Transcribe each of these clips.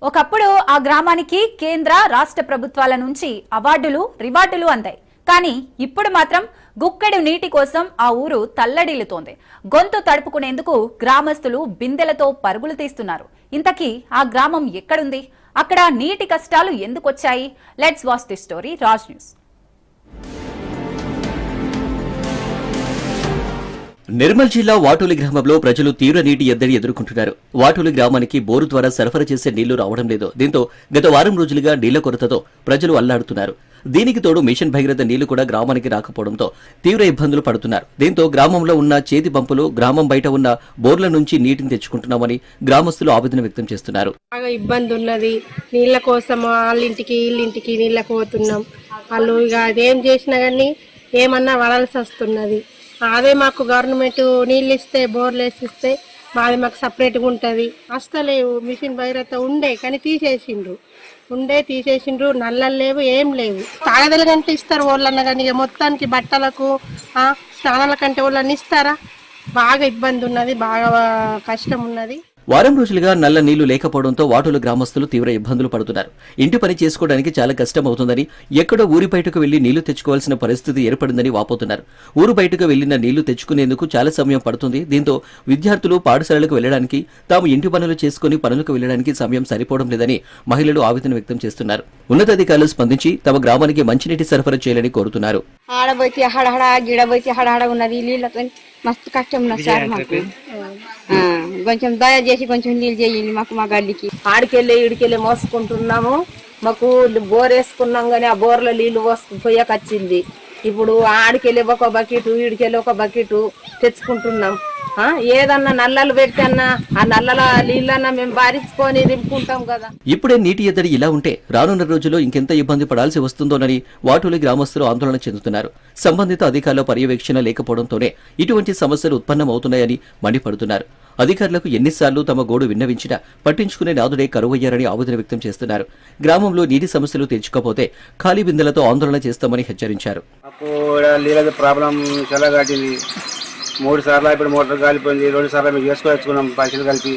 ఒకప్పుడు ఆ గ్రామానికి కేంద్ర రాష్ట్ర ప్రభుత్వాల నుంచి అవార్డులు రివార్డులు అందాయి. కానీ ఇప్పుడు మాత్రం గుక్కెడు నీటి కోసం ఆ ఊరు తల్లడిల్లుతోంది. గొంతు తడుపుకునేందుకు గ్రామస్తులు బిందెలతో పరుగులు తీస్తున్నారు. ఇంతకీ ఆ గ్రామం ఎక్కడుంది? అక్కడ నీటి కష్టాలు ఎందుకొచ్చాయి? Let's watch the story. Raj news. Nirmal జిల్లా వాటోలి గ్రామంలో ప్రజలు తీవ్ర నీటి ఎద్దడి ఎదుర్కొంటున్నారు. వాటోలి గ్రామానికి బోరు ద్వారా సరఫరా చేసే నీళ్లు రావడం లేదు. దీంతో గత వారం రోజులుగా నీళ్ల కొరతతో ప్రజలు అల్లాడుతున్నారు. దీనికి తోడు మిషన్ భగీరథ నీళ్లు కూడా గ్రామానికి రాకపోవడంతో తీవ్ర ఇబ్బందులు పడుతున్నారు. దీంతో గ్రామంలో ఉన్న చేతి పంపులు, గ్రామం బయట ఉన్న బోర్ల నుంచి నీటిని తెచ్చుకుంటున్నామని గ్రామస్తులు ఆవేదన వ్యక్తం చేస్తున్నారు. బాగా ఇబ్బంది ఉన్నది. నీళ్ల కోసం వాళ్ళింటికి వీళ్ళింటికి నీళ్ళకి పోతున్నాం. వాళ్ళు ఇక అదేం చేసినా కానీ ఏమన్నా వడాల్సి వస్తున్నది. అదే మాకు గవర్నమెంట్ నీళ్ళు ఇస్తే, బోర్లు వేసిస్తే మాది మాకు సపరేట్గా ఉంటుంది. అస్తలేవు. మిషన్ భగీరథ ఉండే కానీ తీసేసిండ్రు. నల్లలు లేవు, ఏం లేవు. తాగదల కంటే ఇస్తారు వాళ్ళన్న కానీ ఇక మొత్తానికి బట్టలకు స్నానాల కంటే వాళ్ళని ఇస్తారా? బాగా ఇబ్బంది ఉన్నది, బాగా కష్టం ఉన్నది. వారం రోజులుగా నల్ల నీళ్లు లేకపోవడంతో వాటోలు గ్రామస్తులు తీవ్ర ఇబ్బందులు పడుతున్నారు. ఇంటి పని చేసుకోవడానికి చాలా కష్టం అవుతుందని, ఎక్కడో ఊరి బయటకు వెళ్లి నీళ్లు తెచ్చుకోవాల్సిన పరిస్థితి ఏర్పడిందని వాపోతున్నారు. ఊరు బయటకు వెళ్లిన నీళ్లు తెచ్చుకునేందుకు చాలా సమయం పడుతుంది. దీంతో విద్యార్థులు పాఠశాలలకు వెళ్లడానికి, తాము ఇంటి పనులు చేసుకుని పనులకు వెళ్లడానికి సమయం సరిపోవడం లేదని మహిళలు ఆవేదన వ్యక్తం చేస్తున్నారు. ఉన్నతాధికారులు స్పందించి తమ గ్రామానికి మంచినీటి సరఫరా చేయాలని కోరుతున్నారు. ఆడబోతే హడహడ, గిడబోతే హడహడ ఉన్నది. నీళ్ళతో మస్తు కష్టం ఉన్నది సార్. మాకు కొంచెం దయచేసి కొంచెం నీళ్ళు చేయండి మాకు, మా గల్లీకి. ఆడికెళ్ళి ఈడికెళ్ళి మోసుకుంటున్నాము. మాకు బోర్ వేసుకున్నాం కానీ ఆ బోర్లో నీళ్లు పోయకొచ్చింది. ఇప్పుడు ఆడికెళ్ళి ఒక బకెట్, ఈడికెళ్ళి ఒక బకెట్ తెచ్చుకుంటున్నాం. ఏదన్నా నల్లలు పెడితేన్నా ఆ నల్లల నీళ్ళన్నా మేము బారించుకొని నింపుకుంటాం కదా. ఇప్పుడే నీటి ఎద్దడి ఇలా ఉంటే రానున్న రోజుల్లో ఇంకెంత ఇబ్బంది పడాల్సి వస్తుందోనని వాటోలి గ్రామస్తులు ఆందోళన చెందుతున్నారు. సంబంధిత అధికారుల పర్యవేక్షణ లేకపోవడంతోనే ఇటువంటి సమస్యలు ఉత్పన్నమవుతున్నాయని మండిపడుతున్నారు. అధికారులకు ఎన్నిసార్లు తమ గోడు విన్నవించినా పట్టించుకునే నాదుడే కరువయ్యారని ఆవేదన వ్యక్తం చేస్తున్నారు. గ్రామంలో నీటి సమస్యలు తెచ్చుకోపోతే ఖాళీ బిందెలతో ఆందోళన చేస్తామని హెచ్చరించారు. 3 సార్లు ఇప్పుడు మోటార్ కాలిపోయింది. 2 సార్లు మేము చేసుకోవచ్చుకున్నాం పైసలు కలిపి.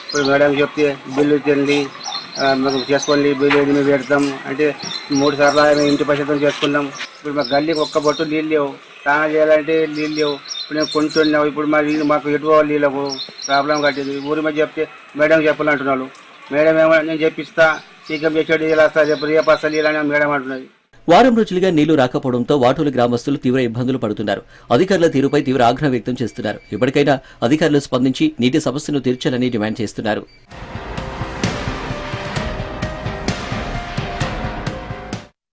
ఇప్పుడు మేడం చెప్తే బిల్లు తిండి మేము చేసుకోండి, బిల్లు ఏది మేము పెడతాం అంటే 3 సార్లు మేము ఇంటి పైసలతో చేసుకున్నాం. ఇప్పుడు మా గల్లీకి ఒక్క బొట్టు నీళ్ళు లేవు. స్నానం చేయాలంటే నీళ్ళు లేవు. ఇప్పుడు మేము కొంటున్నాం. ఇప్పుడు మాకు ఎటు పోవాలి, నీళ్ళకు ప్రాబ్లం కట్టింది. ఊరి మీద చెప్తే మేడం చెప్పాలంటున్నారు. మేడం ఏమో నేను చెప్పిస్తా, టీకం చేసేది ఇలా వస్తా, చెప్పి రేపు వస్తా నీళ్ళు అని మేడం అంటున్నది. వారం రోజులుగా నీళ్లు రాకపోవడంతో వాటోలు గ్రామస్తులు తీవ్ర ఇబ్బందులు పడుతున్నారు. అధికారుల తీరుపై తీవ్ర ఆగ్రహం వ్యక్తం చేస్తున్నారు. ఇప్పటికైనా అధికారులు స్పందించి నీటి సమస్యను తీర్చాలని డిమాండ్ చేస్తున్నారు.